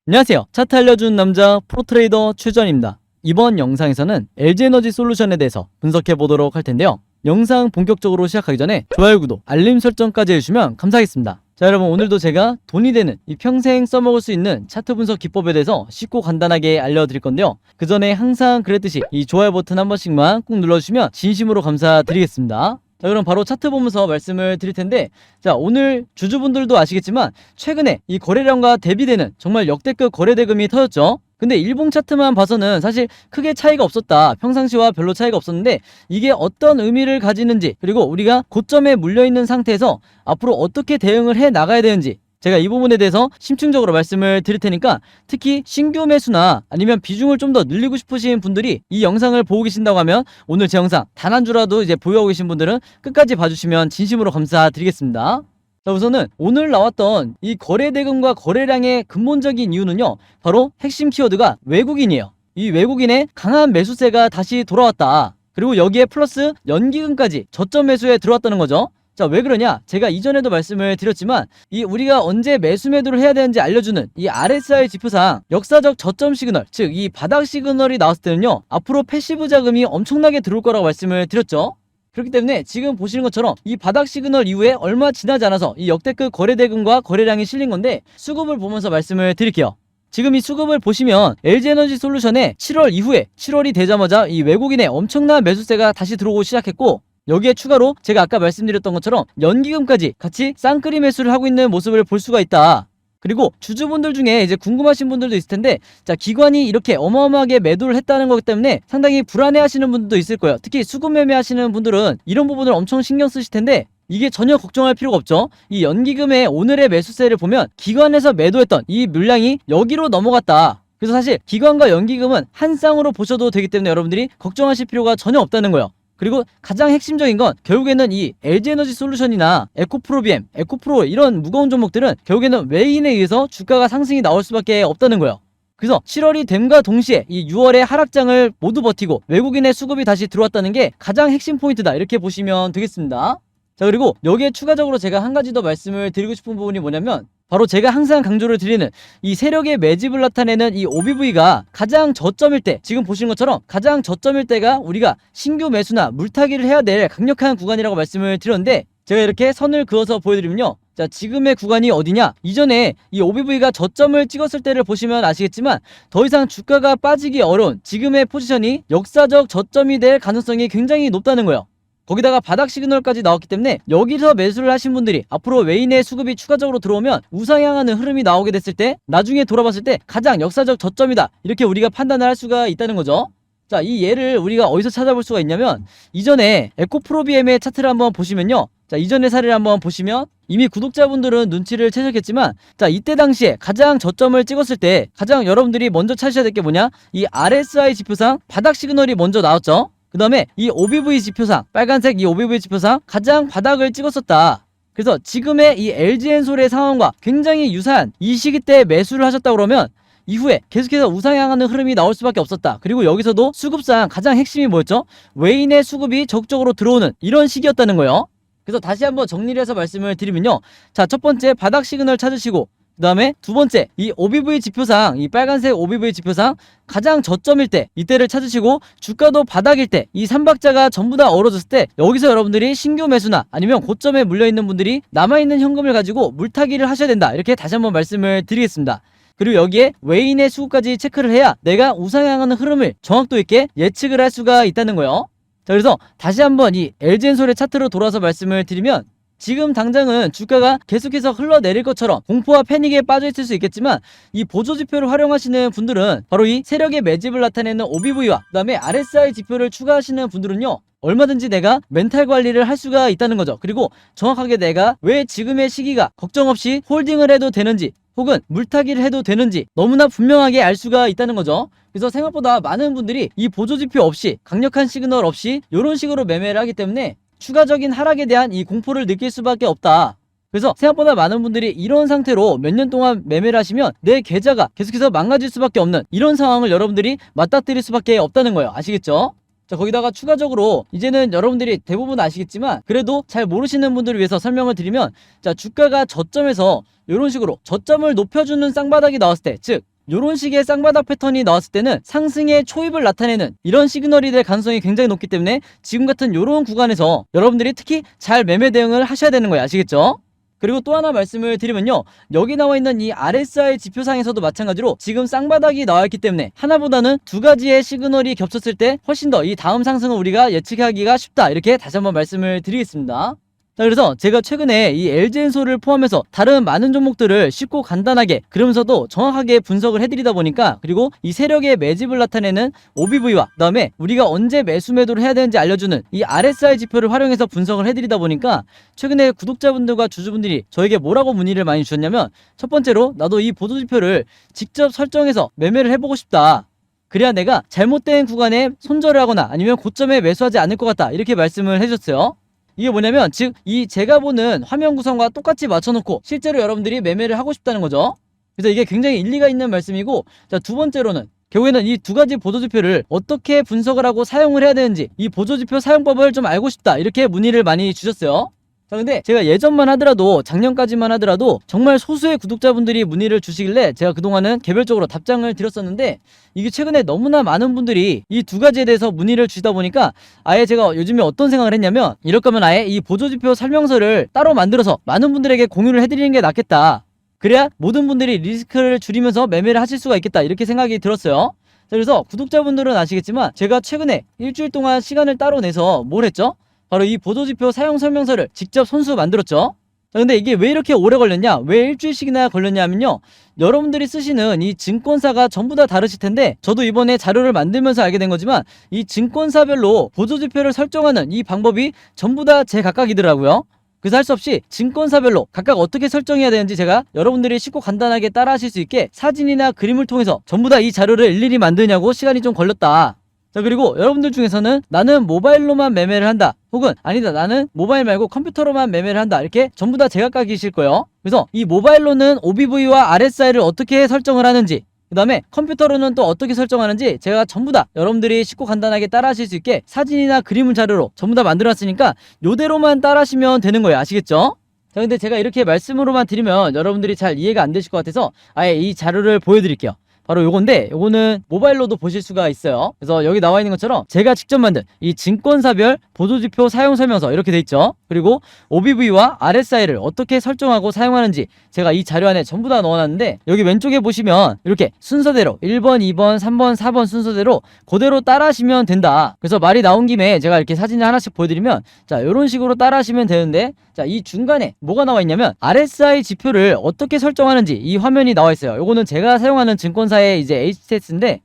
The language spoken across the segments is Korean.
안녕하세요. 차트 알려주는 남자 프로트레이더 최주환입니다. 이번 영상에서는 LG에너지 솔루션에 대해서 분석해 보도록 할 텐데요. 영상 본격적으로 시작하기 전에 좋아요, 구독, 알림 설정까지 해주시면 감사하겠습니다. 자, 여러분, 오늘도 제가 돈이 되는 이 평생 써먹을 수 있는 차트 분석 기법에 대해서 쉽고 간단하게 알려드릴 건데요. 그 전에 항상 그랬듯이 이 좋아요 버튼 한 번씩만 꾹 눌러주시면 진심으로 감사드리겠습니다. 자, 그럼 바로 차트 보면서 말씀을 드릴 텐데, 자, 오늘 주주분들도 아시겠지만 최근에 이 거래량과 대비되는 정말 역대급 거래대금이 터졌죠. 근데 일봉 차트만 봐서는 사실 크게 차이가 없었다, 평상시와 별로 차이가 없었는데, 이게 어떤 의미를 가지는지, 그리고 우리가 고점에 물려있는 상태에서 앞으로 어떻게 대응을 해 나가야 되는지, 제가 이 부분에 대해서 심층적으로 말씀을 드릴 테니까, 특히 신규 매수나 아니면 비중을 좀 더 늘리고 싶으신 분들이 이 영상을 보고 계신다고 하면, 오늘 제 영상 단 한 주라도 이제 보유하고 계신 분들은 끝까지 봐주시면 진심으로 감사드리겠습니다. 자, 우선은 오늘 나왔던 이 거래대금과 거래량의 근본적인 이유는요, 바로 핵심 키워드가 외국인이에요. 이 외국인의 강한 매수세가 다시 돌아왔다. 그리고 여기에 플러스 연기금까지 저점 매수에 들어왔다는 거죠. 자, 왜 그러냐? 제가 이전에도 말씀을 드렸지만, 이 우리가 언제 매수 매도를 해야 되는지 알려주는 이 RSI 지표상 역사적 저점 시그널, 즉 이 바닥 시그널이 나왔을 때는요, 앞으로 패시브 자금이 엄청나게 들어올 거라고 말씀을 드렸죠. 그렇기 때문에 지금 보시는 것처럼 이 바닥 시그널 이후에 얼마 지나지 않아서 이 역대급 거래대금과 거래량이 실린 건데, 수급을 보면서 말씀을 드릴게요. 지금 이 수급을 보시면 LG에너지 솔루션에 7월 이후에, 7월이 되자마자 이 외국인의 엄청난 매수세가 다시 들어오기 시작했고, 여기에 추가로 제가 아까 말씀드렸던 것처럼 연기금까지 같이 쌍끌이 매수를 하고 있는 모습을 볼 수가 있다. 그리고 주주분들 중에 이제 궁금하신 분들도 있을 텐데, 자, 기관이 이렇게 어마어마하게 매도를 했다는 거기 때문에 상당히 불안해 하시는 분들도 있을 거예요. 특히 수급 매매 하시는 분들은 이런 부분을 엄청 신경 쓰실 텐데, 이게 전혀 걱정할 필요가 없죠. 이 연기금의 오늘의 매수세를 보면 기관에서 매도했던 이 물량이 여기로 넘어갔다. 그래서 사실 기관과 연기금은 한 쌍으로 보셔도 되기 때문에 여러분들이 걱정하실 필요가 전혀 없다는 거예요. 그리고 가장 핵심적인 건 결국에는 이 LG에너지 솔루션이나 에코프로 BM, 에코프로 이런 무거운 종목들은 결국에는 외인에 의해서 주가가 상승이 나올 수밖에 없다는 거예요. 그래서 7월이 됨과 동시에 이 6월의 하락장을 모두 버티고 외국인의 수급이 다시 들어왔다는 게 가장 핵심 포인트다, 이렇게 보시면 되겠습니다. 자, 그리고 여기에 추가적으로 제가 한 가지 더 말씀을 드리고 싶은 부분이 뭐냐면, 바로 제가 항상 강조를 드리는 이 세력의 매집을 나타내는 이 OBV가 가장 저점일 때, 지금 보시는 것처럼 가장 저점일 때가 우리가 신규 매수나 물타기를 해야 될 강력한 구간이라고 말씀을 드렸는데, 제가 이렇게 선을 그어서 보여드리면요, 자, 지금의 구간이 어디냐? 이전에 이 OBV가 저점을 찍었을 때를 보시면 아시겠지만, 더 이상 주가가 빠지기 어려운 지금의 포지션이 역사적 저점이 될 가능성이 굉장히 높다는 거예요. 거기다가 바닥 시그널까지 나왔기 때문에 여기서 매수를 하신 분들이 앞으로 외인의 수급이 추가적으로 들어오면 우상향하는 흐름이 나오게 됐을 때, 나중에 돌아봤을 때 가장 역사적 저점이다, 이렇게 우리가 판단을 할 수가 있다는 거죠. 자, 이 예를 우리가 어디서 찾아볼 수가 있냐면, 이전에 에코프로 BM의 차트를 한번 보시면요, 자, 이전의 사례를 한번 보시면 이미 구독자분들은 눈치를 채셨겠지만, 자, 이때 당시에 가장 저점을 찍었을 때 가장 여러분들이 먼저 찾으셔야 될 게 뭐냐? 이 RSI 지표상 바닥 시그널이 먼저 나왔죠. 그 다음에 이 OBV 지표상, 빨간색 이 OBV 지표상 가장 바닥을 찍었었다. 그래서 지금의 이 LG엔솔의 상황과 굉장히 유사한 이 시기 때 매수를 하셨다 그러면 이후에 계속해서 우상향하는 흐름이 나올 수밖에 없었다. 그리고 여기서도 수급상 가장 핵심이 뭐였죠? 외인의 수급이 적극적으로 들어오는 이런 시기였다는 거예요. 그래서 다시 한번 정리를 해서 말씀을 드리면요, 자, 첫 번째 바닥 시그널 찾으시고, 그 다음에 두 번째 이 OBV 지표상, 이 빨간색 OBV 지표상 가장 저점일 때 이때를 찾으시고, 주가도 바닥일 때 이 3박자가 전부 다 얼어졌을 때 여기서 여러분들이 신규 매수나 아니면 고점에 물려있는 분들이 남아있는 현금을 가지고 물타기를 하셔야 된다, 이렇게 다시 한번 말씀을 드리겠습니다. 그리고 여기에 외인의 수급까지 체크를 해야 내가 우상향하는 흐름을 정확도 있게 예측을 할 수가 있다는 거예요. 자, 그래서 다시 한번 이 LG엔솔의 차트로 돌아서 말씀을 드리면, 지금 당장은 주가가 계속해서 흘러내릴 것처럼 공포와 패닉에 빠져있을 수 있겠지만, 이 보조지표를 활용하시는 분들은 바로 이 세력의 매집을 나타내는 OBV와 그 다음에 RSI 지표를 추가하시는 분들은요, 얼마든지 내가 멘탈 관리를 할 수가 있다는 거죠. 그리고 정확하게 내가 왜 지금의 시기가 걱정 없이 홀딩을 해도 되는지, 혹은 물타기를 해도 되는지 너무나 분명하게 알 수가 있다는 거죠. 그래서 생각보다 많은 분들이 이 보조지표 없이, 강력한 시그널 없이 이런 식으로 매매를 하기 때문에 추가적인 하락에 대한 이 공포를 느낄 수밖에 없다. 그래서 생각보다 많은 분들이 이런 상태로 몇 년 동안 매매를 하시면 내 계좌가 계속해서 망가질 수밖에 없는 이런 상황을 여러분들이 맞닥뜨릴 수밖에 없다는 거예요. 아시겠죠? 자, 거기다가 추가적으로 이제는 여러분들이 대부분 아시겠지만, 그래도 잘 모르시는 분들을 위해서 설명을 드리면, 자, 주가가 저점에서 이런 식으로 저점을 높여주는 쌍바닥이 나왔을 때, 즉 요런 식의 쌍바닥 패턴이 나왔을 때는 상승의 초입을 나타내는 이런 시그널이 될 가능성이 굉장히 높기 때문에 지금 같은 요런 구간에서 여러분들이 특히 잘 매매 대응을 하셔야 되는 거예요. 아시겠죠? 그리고 또 하나 말씀을 드리면요, 여기 나와 있는 이 RSI 지표상에서도 마찬가지로 지금 쌍바닥이 나와있기 때문에 하나보다는 두 가지의 시그널이 겹쳤을 때 훨씬 더 이 다음 상승을 우리가 예측하기가 쉽다, 이렇게 다시 한번 말씀을 드리겠습니다. 자, 그래서 제가 최근에 이 LG엔솔을 포함해서 다른 많은 종목들을 쉽고 간단하게, 그러면서도 정확하게 분석을 해드리다 보니까, 그리고 이 세력의 매집을 나타내는 OBV와 그 다음에 우리가 언제 매수 매도를 해야 되는지 알려주는 이 RSI 지표를 활용해서 분석을 해드리다 보니까 최근에 구독자분들과 주주분들이 저에게 뭐라고 문의를 많이 주셨냐면, 첫 번째로 나도 이 보조지표를 직접 설정해서 매매를 해보고 싶다, 그래야 내가 잘못된 구간에 손절을 하거나 아니면 고점에 매수하지 않을 것 같다, 이렇게 말씀을 해주셨어요. 이게 뭐냐면, 즉 이 제가 보는 화면 구성과 똑같이 맞춰놓고 실제로 여러분들이 매매를 하고 싶다는 거죠. 그래서 이게 굉장히 일리가 있는 말씀이고, 자, 두 번째로는 결국에는 이 두 가지 보조지표를 어떻게 분석을 하고 사용을 해야 되는지, 이 보조지표 사용법을 좀 알고 싶다, 이렇게 문의를 많이 주셨어요. 자, 근데 제가 예전만 하더라도, 작년까지만 하더라도 정말 소수의 구독자분들이 문의를 주시길래 제가 그동안은 개별적으로 답장을 드렸었는데, 이게 최근에 너무나 많은 분들이 이 두 가지에 대해서 문의를 주시다 보니까 아예 제가 요즘에 어떤 생각을 했냐면, 이럴 거면 아예 이 보조지표 설명서를 따로 만들어서 많은 분들에게 공유를 해드리는 게 낫겠다, 그래야 모든 분들이 리스크를 줄이면서 매매를 하실 수가 있겠다, 이렇게 생각이 들었어요. 자, 그래서 구독자분들은 아시겠지만 제가 최근에 일주일 동안 시간을 따로 내서 뭘 했죠? 바로 이 보조지표 사용 설명서를 직접 손수 만들었죠. 자, 근데 이게 왜 이렇게 오래 걸렸냐, 왜 일주일씩이나 걸렸냐면요, 여러분들이 쓰시는 이 증권사가 전부 다 다르실 텐데, 저도 이번에 자료를 만들면서 알게 된 거지만 이 증권사별로 보조지표를 설정하는 이 방법이 전부 다 제각각이더라고요. 그래서 할 수 없이 증권사별로 각각 어떻게 설정해야 되는지 제가 여러분들이 쉽고 간단하게 따라 하실 수 있게 사진이나 그림을 통해서 전부 다 이 자료를 일일이 만드냐고 시간이 좀 걸렸다. 자, 그리고 여러분들 중에서는 나는 모바일로만 매매를 한다, 혹은 아니다 나는 모바일 말고 컴퓨터로만 매매를 한다, 이렇게 전부 다 제각각이실 거예요. 그래서 이 모바일로는 OBV와 RSI를 어떻게 설정을 하는지, 그 다음에 컴퓨터로는 또 어떻게 설정하는지 제가 전부 다 여러분들이 쉽고 간단하게 따라 하실 수 있게 사진이나 그림을 자료로 전부 다 만들어 놨으니까 요대로만 따라 하시면 되는 거예요. 아시겠죠? 자, 근데 제가 이렇게 말씀으로만 드리면 여러분들이 잘 이해가 안 되실 것 같아서 아예 이 자료를 보여드릴게요. 바로 요건데, 요거는 모바일로도 보실 수가 있어요. 그래서 여기 나와 있는 것처럼 제가 직접 만든 이 증권사별 보조지표 사용 설명서, 이렇게 돼 있죠. 그리고 OBV와 RSI를 어떻게 설정하고 사용하는지 제가 이 자료 안에 전부 다 넣어놨는데, 여기 왼쪽에 보시면 이렇게 순서대로 1번, 2번, 3번, 4번 순서대로 그대로 따라 하시면 된다. 그래서 말이 나온 김에 제가 이렇게 사진을 하나씩 보여드리면, 자, 이런 식으로 따라 하시면 되는데, 자, 이 중간에 뭐가 나와 있냐면 RSI 지표를 어떻게 설정하는지 이 화면이 나와 있어요. 요거는 제가 사용하는 증권사의 이제 HTS인데,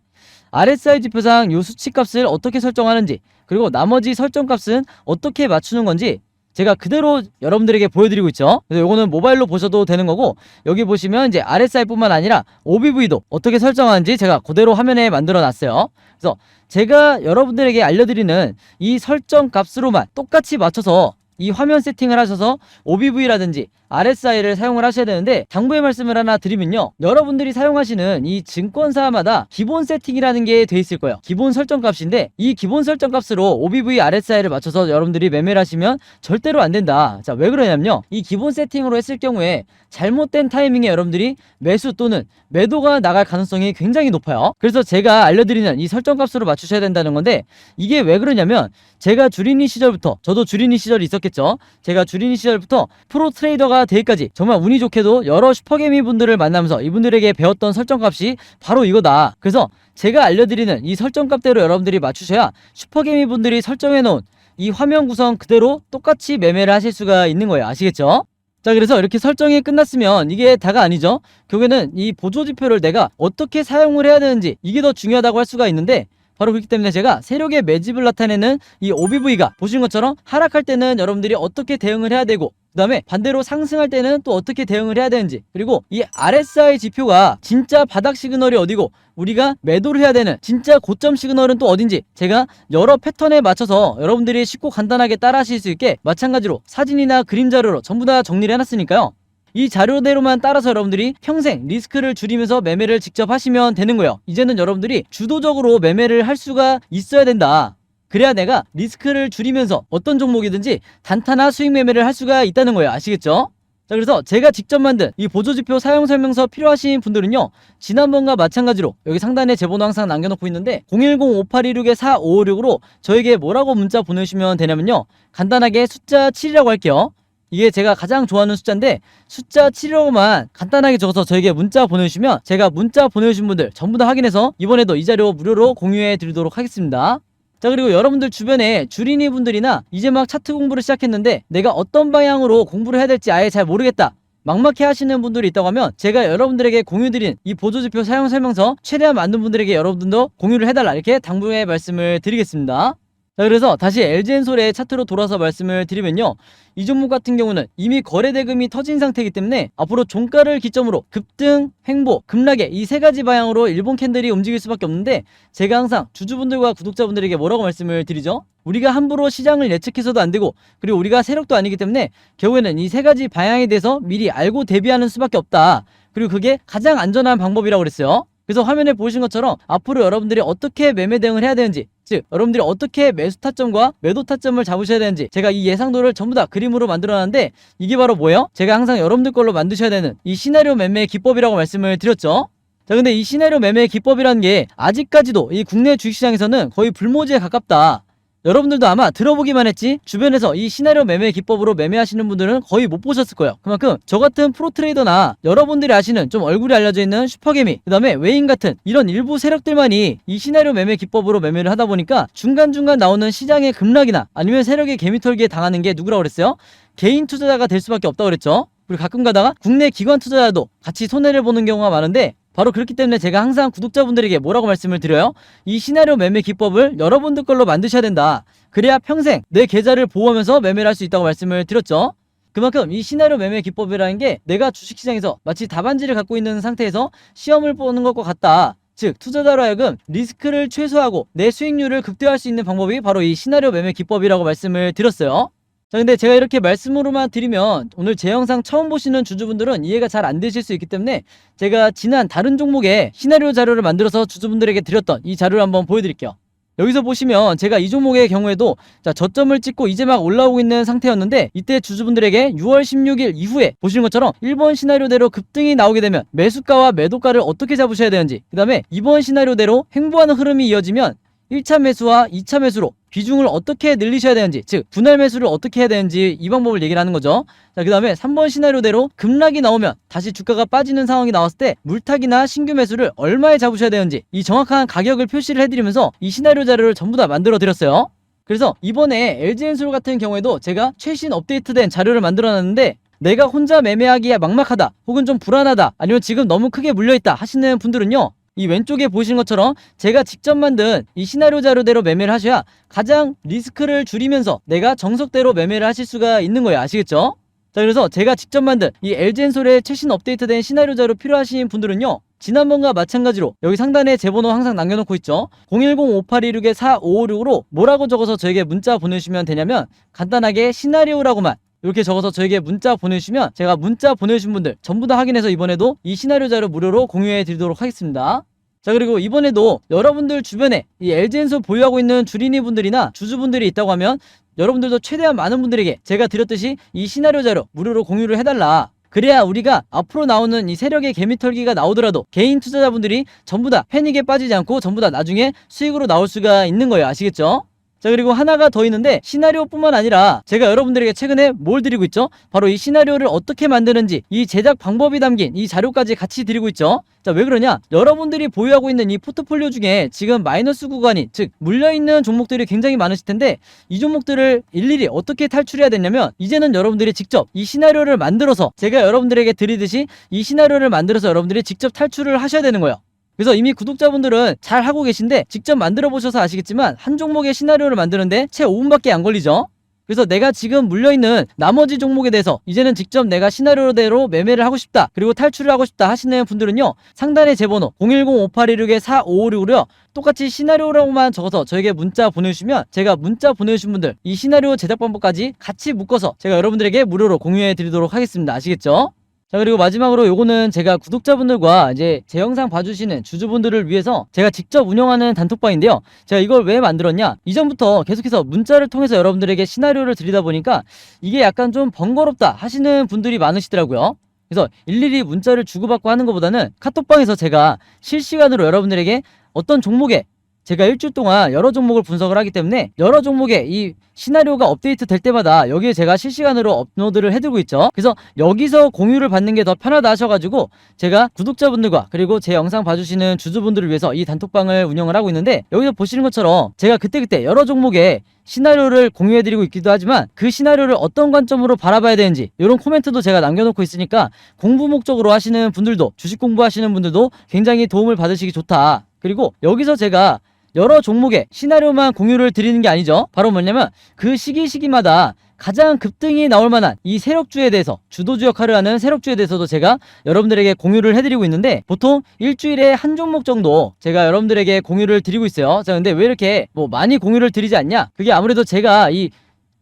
RSI 지표상 요 수치값을 어떻게 설정하는지, 그리고 나머지 설정값은 어떻게 맞추는 건지 제가 그대로 여러분들에게 보여드리고 있죠. 그래서 요거는 모바일로 보셔도 되는 거고, 여기 보시면 이제 RSI 뿐만 아니라 OBV도 어떻게 설정하는지 제가 그대로 화면에 만들어 놨어요. 그래서 제가 여러분들에게 알려드리는 이 설정 값으로만 똑같이 맞춰서 이 화면 세팅을 하셔서 OBV라든지 RSI를 사용을 하셔야 되는데, 당부의 말씀을 하나 드리면요, 여러분들이 사용하시는 이 증권사마다 기본 세팅이라는 게 돼 있을 거예요. 기본 설정 값인데, 이 기본 설정 값으로 OBV, RSI를 맞춰서 여러분들이 매매를 하시면 절대로 안 된다. 자, 왜 그러냐면요, 이 기본 세팅으로 했을 경우에 잘못된 타이밍에 여러분들이 매수 또는 매도가 나갈 가능성이 굉장히 높아요. 그래서 제가 알려드리는 이 설정 값으로 맞추셔야 된다는 건데, 이게 왜 그러냐면, 제가 주린이 시절부터, 저도 주린이 시절이 있었겠죠. 제가 주린이 시절부터 프로 트레이더가 되기까지 정말 운이 좋게도 여러 슈퍼개미 분들을 만나면서 이분들에게 배웠던 설정값이 바로 이거다. 그래서 제가 알려드리는 이 설정값대로 여러분들이 맞추셔야 슈퍼개미 분들이 설정해놓은 이 화면 구성 그대로 똑같이 매매를 하실 수가 있는 거예요. 아시겠죠? 자, 그래서 이렇게 설정이 끝났으면 이게 다가 아니죠. 결국에는 이 보조지표를 내가 어떻게 사용을 해야 되는지, 이게 더 중요하다고 할 수가 있는데, 바로 그렇기 때문에 제가 세력의 매집을 나타내는 이 OBV가 보신 것처럼 하락할 때는 여러분들이 어떻게 대응을 해야 되고, 그 다음에 반대로 상승할 때는 또 어떻게 대응을 해야 되는지, 그리고 이 RSI 지표가 진짜 바닥 시그널이 어디고 우리가 매도를 해야 되는 진짜 고점 시그널은 또 어딘지 제가 여러 패턴에 맞춰서 여러분들이 쉽고 간단하게 따라 하실 수 있게 마찬가지로 사진이나 그림 자료로 전부 다 정리를 해놨으니까요, 이 자료대로만 따라서 여러분들이 평생 리스크를 줄이면서 매매를 직접 하시면 되는 거예요. 이제는 여러분들이 주도적으로 매매를 할 수가 있어야 된다. 그래야 내가 리스크를 줄이면서 어떤 종목이든지 단타나 수익 매매를 할 수가 있다는 거예요. 아시겠죠? 자, 그래서 제가 직접 만든 이 보조지표 사용설명서 필요하신 분들은요, 지난번과 마찬가지로 여기 상단에 제 번호 항상 남겨놓고 있는데 010-5816-4556으로 저에게 뭐라고 문자 보내주시면 되냐면요, 간단하게 숫자 7이라고 할게요. 이게 제가 가장 좋아하는 숫자인데 숫자 7이라고만 간단하게 적어서 저에게 문자 보내주시면 제가 문자 보내주신 분들 전부 다 확인해서 이번에도 이 자료 무료로 공유해 드리도록 하겠습니다. 자, 그리고 여러분들 주변에 주린이 분들이나 이제 막 차트 공부를 시작했는데 내가 어떤 방향으로 공부를 해야 될지 아예 잘 모르겠다, 막막해 하시는 분들이 있다고 하면 제가 여러분들에게 공유드린 이 보조지표 사용 설명서 최대한 많은 분들에게 여러분들도 공유를 해달라, 이렇게 당부의 말씀을 드리겠습니다. 자, 그래서 다시 LG엔솔의 차트로 돌아서 말씀을 드리면요, 이 종목 같은 경우는 이미 거래 대금이 터진 상태이기 때문에 앞으로 종가를 기점으로 급등, 횡보, 급락에 이 세 가지 방향으로 일본 캔들이 움직일 수밖에 없는데, 제가 항상 주주분들과 구독자분들에게 뭐라고 말씀을 드리죠? 우리가 함부로 시장을 예측해서도 안 되고, 그리고 우리가 세력도 아니기 때문에 결국에는 이 세 가지 방향에 대해서 미리 알고 대비하는 수밖에 없다. 그리고 그게 가장 안전한 방법이라고 그랬어요. 그래서 화면에 보신 것처럼 앞으로 여러분들이 어떻게 매매 대응을 해야 되는지, 즉 여러분들이 어떻게 매수 타점과 매도 타점을 잡으셔야 되는지 제가 이 예상도를 전부 다 그림으로 만들어놨는데, 이게 바로 뭐예요? 제가 항상 여러분들 걸로 만드셔야 되는 이 시나리오 매매 기법이라고 말씀을 드렸죠. 자, 근데 이 시나리오 매매 기법이라는 게 아직까지도 이 국내 주식시장에서는 거의 불모지에 가깝다. 여러분들도 아마 들어보기만 했지 주변에서 이 시나리오 매매 기법으로 매매하시는 분들은 거의 못 보셨을 거예요. 그만큼 저 같은 프로트레이더나 여러분들이 아시는 좀 얼굴이 알려져 있는 슈퍼개미, 그 다음에 외인 같은 이런 일부 세력들만이 이 시나리오 매매 기법으로 매매를 하다 보니까 중간중간 나오는 시장의 급락이나 아니면 세력의 개미털기에 당하는 게 누구라고 그랬어요? 개인 투자자가 될 수밖에 없다고 그랬죠. 그리고 가끔 가다가 국내 기관 투자자도 같이 손해를 보는 경우가 많은데, 바로 그렇기 때문에 제가 항상 구독자분들에게 뭐라고 말씀을 드려요? 이 시나리오 매매 기법을 여러분들 걸로 만드셔야 된다. 그래야 평생 내 계좌를 보호하면서 매매를 할 수 있다고 말씀을 드렸죠. 그만큼 이 시나리오 매매 기법이라는 게 내가 주식시장에서 마치 답안지를 갖고 있는 상태에서 시험을 보는 것과 같다. 즉 투자자로 하여금 리스크를 최소화하고 내 수익률을 극대화할 수 있는 방법이 바로 이 시나리오 매매 기법이라고 말씀을 드렸어요. 자, 근데 제가 이렇게 말씀으로만 드리면 오늘 제 영상 처음 보시는 주주분들은 이해가 잘 안 되실 수 있기 때문에 제가 지난 다른 종목의 시나리오 자료를 만들어서 주주분들에게 드렸던 이 자료를 한번 보여드릴게요. 여기서 보시면 제가 이 종목의 경우에도 자, 저점을 찍고 이제 막 올라오고 있는 상태였는데, 이때 주주분들에게 6월 16일 이후에 보시는 것처럼 1번 시나리오대로 급등이 나오게 되면 매수가와 매도가를 어떻게 잡으셔야 되는지, 그 다음에 2번 시나리오대로 횡보하는 흐름이 이어지면 1차 매수와 2차 매수로 비중을 어떻게 늘리셔야 되는지, 즉 분할 매수를 어떻게 해야 되는지 이 방법을 얘기를 하는 거죠. 자, 그 다음에 3번 시나리오대로 급락이 나오면 다시 주가가 빠지는 상황이 나왔을 때 물타기나 신규 매수를 얼마에 잡으셔야 되는지 이 정확한 가격을 표시를 해드리면서 이 시나리오 자료를 전부 다 만들어 드렸어요. 그래서 이번에 LG엔솔 같은 경우에도 제가 최신 업데이트된 자료를 만들어 놨는데, 내가 혼자 매매하기에 막막하다, 혹은 좀 불안하다, 아니면 지금 너무 크게 물려있다 하시는 분들은요, 이 왼쪽에 보시는 것처럼 제가 직접 만든 이 시나리오 자료대로 매매를 하셔야 가장 리스크를 줄이면서 내가 정석대로 매매를 하실 수가 있는 거예요. 아시겠죠? 자, 그래서 제가 직접 만든 이 LG엔솔의 최신 업데이트된 시나리오 자료 필요하신 분들은요, 지난번과 마찬가지로 여기 상단에 제 번호 항상 남겨놓고 있죠. 010-5826-4556으로 뭐라고 적어서 저에게 문자 보내주시면 되냐면, 간단하게 시나리오라고만 이렇게 적어서 저에게 문자 보내주시면 제가 문자 보내주신 분들 전부 다 확인해서 이번에도 이 시나리오 자료 무료로 공유해 드리도록 하겠습니다. 자, 그리고 이번에도 여러분들 주변에 이 LG엔솔 보유하고 있는 주린이 분들이나 주주분들이 있다고 하면 여러분들도 최대한 많은 분들에게 제가 드렸듯이 이 시나리오 자료 무료로 공유를 해달라. 그래야 우리가 앞으로 나오는 이 세력의 개미털기가 나오더라도 개인 투자자분들이 전부 다 패닉에 빠지지 않고 전부 다 나중에 수익으로 나올 수가 있는 거예요. 아시겠죠? 자, 그리고 하나가 더 있는데, 시나리오뿐만 아니라 제가 여러분들에게 최근에 뭘 드리고 있죠? 바로 이 시나리오를 어떻게 만드는지 이 제작 방법이 담긴 이 자료까지 같이 드리고 있죠. 자, 왜 그러냐? 여러분들이 보유하고 있는 이 포트폴리오 중에 지금 마이너스 구간인, 즉 물려있는 종목들이 굉장히 많으실 텐데, 이 종목들을 일일이 어떻게 탈출해야 되냐면, 이제는 여러분들이 직접 이 시나리오를 만들어서 제가 여러분들에게 드리듯이 이 시나리오를 만들어서 여러분들이 직접 탈출을 하셔야 되는 거예요. 그래서 이미 구독자분들은 잘 하고 계신데 직접 만들어 보셔서 아시겠지만 한 종목의 시나리오를 만드는데 채 5분밖에 안 걸리죠. 그래서 내가 지금 물려있는 나머지 종목에 대해서 이제는 직접 내가 시나리오대로 매매를 하고 싶다, 그리고 탈출을 하고 싶다 하시는 분들은요, 상단에 제 번호 010-5816-4556으로요 똑같이 시나리오라고만 적어서 저에게 문자 보내주시면 제가 문자 보내주신 분들 이 시나리오 제작 방법까지 같이 묶어서 제가 여러분들에게 무료로 공유해 드리도록 하겠습니다. 아시겠죠? 자, 그리고 마지막으로 요거는 제가 구독자분들과 이제 제 영상 봐주시는 주주분들을 위해서 제가 직접 운영하는 단톡방인데요. 제가 이걸 왜 만들었냐? 이전부터 계속해서 문자를 통해서 여러분들에게 시나리오를 드리다 보니까 이게 약간 좀 번거롭다 하시는 분들이 많으시더라고요. 그래서 일일이 문자를 주고받고 하는 것보다는 카톡방에서 제가 실시간으로 여러분들에게 어떤 종목에 제가 일주일 동안 여러 종목을 분석을 하기 때문에 여러 종목의 이 시나리오가 업데이트 될 때마다 여기에 제가 실시간으로 업로드를 해두고 있죠. 그래서 여기서 공유를 받는 게 더 편하다 하셔가지고 제가 구독자분들과 그리고 제 영상 봐주시는 주주분들을 위해서 이 단톡방을 운영을 하고 있는데, 여기서 보시는 것처럼 제가 그때그때 여러 종목의 시나리오를 공유해드리고 있기도 하지만 그 시나리오를 어떤 관점으로 바라봐야 되는지 이런 코멘트도 제가 남겨놓고 있으니까 공부 목적으로 하시는 분들도, 주식 공부하시는 분들도 굉장히 도움을 받으시기 좋다. 그리고 여기서 제가 여러 종목의 시나리오만 공유를 드리는 게 아니죠. 바로 뭐냐면 그 시기마다 가장 급등이 나올 만한 이 세력주에 대해서, 주도주 역할을 하는 세력주에 대해서도 제가 여러분들에게 공유를 해드리고 있는데, 보통 일주일에 한 종목 정도 제가 여러분들에게 공유를 드리고 있어요. 자, 근데 왜 이렇게 뭐 많이 공유를 드리지 않냐? 그게 아무래도 제가 이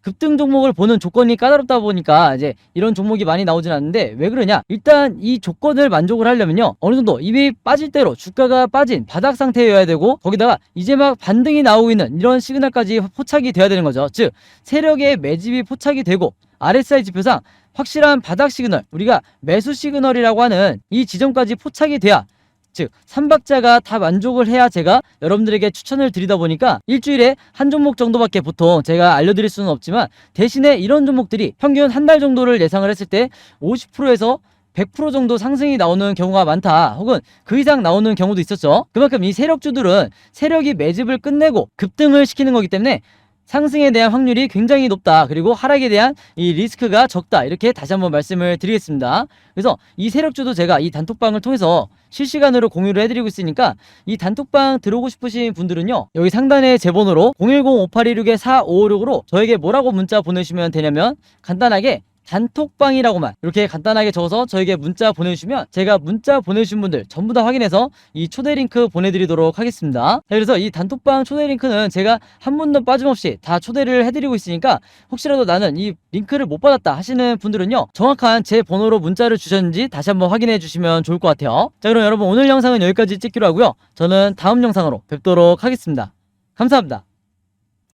급등 종목을 보는 조건이 까다롭다 보니까 이제 이런 종목이 많이 나오진 않는데, 왜 그러냐? 일단 이 조건을 만족을 하려면요, 어느 정도 이미 빠질 대로 주가가 빠진 바닥 상태여야 되고, 거기다가 이제 막 반등이 나오고 있는 이런 시그널까지 포착이 돼야 되는 거죠. 즉 세력의 매집이 포착이 되고 RSI 지표상 확실한 바닥 시그널, 우리가 매수 시그널이라고 하는 이 지점까지 포착이 돼야, 즉 3박자가 다 만족을 해야 제가 여러분들에게 추천을 드리다 보니까 일주일에 한 종목 정도밖에 보통 제가 알려드릴 수는 없지만, 대신에 이런 종목들이 평균 한 달 정도를 예상을 했을 때 50%에서 100% 정도 상승이 나오는 경우가 많다, 혹은 그 이상 나오는 경우도 있었죠. 그만큼 이 세력주들은 세력이 매집을 끝내고 급등을 시키는 거기 때문에 상승에 대한 확률이 굉장히 높다, 그리고 하락에 대한 이 리스크가 적다, 이렇게 다시 한번 말씀을 드리겠습니다. 그래서 이 세력주도 제가 이 단톡방을 통해서 실시간으로 공유를 해드리고 있으니까, 이 단톡방 들어오고 싶으신 분들은요, 여기 상단에 제 번호로 010-5816-4556으로 저에게 뭐라고 문자 보내주시면 되냐면, 간단하게 단톡방이라고만 이렇게 간단하게 적어서 저에게 문자 보내주시면 제가 문자 보내주신 분들 전부 다 확인해서 이 초대 링크 보내드리도록 하겠습니다. 그래서 이 단톡방 초대 링크는 제가 한 분도 빠짐없이 다 초대를 해드리고 있으니까, 혹시라도 나는 이 링크를 못 받았다 하시는 분들은요, 정확한 제 번호로 문자를 주셨는지 다시 한번 확인해 주시면 좋을 것 같아요. 자, 그럼 여러분 오늘 영상은 여기까지 찍기로 하고요, 저는 다음 영상으로 뵙도록 하겠습니다. 감사합니다.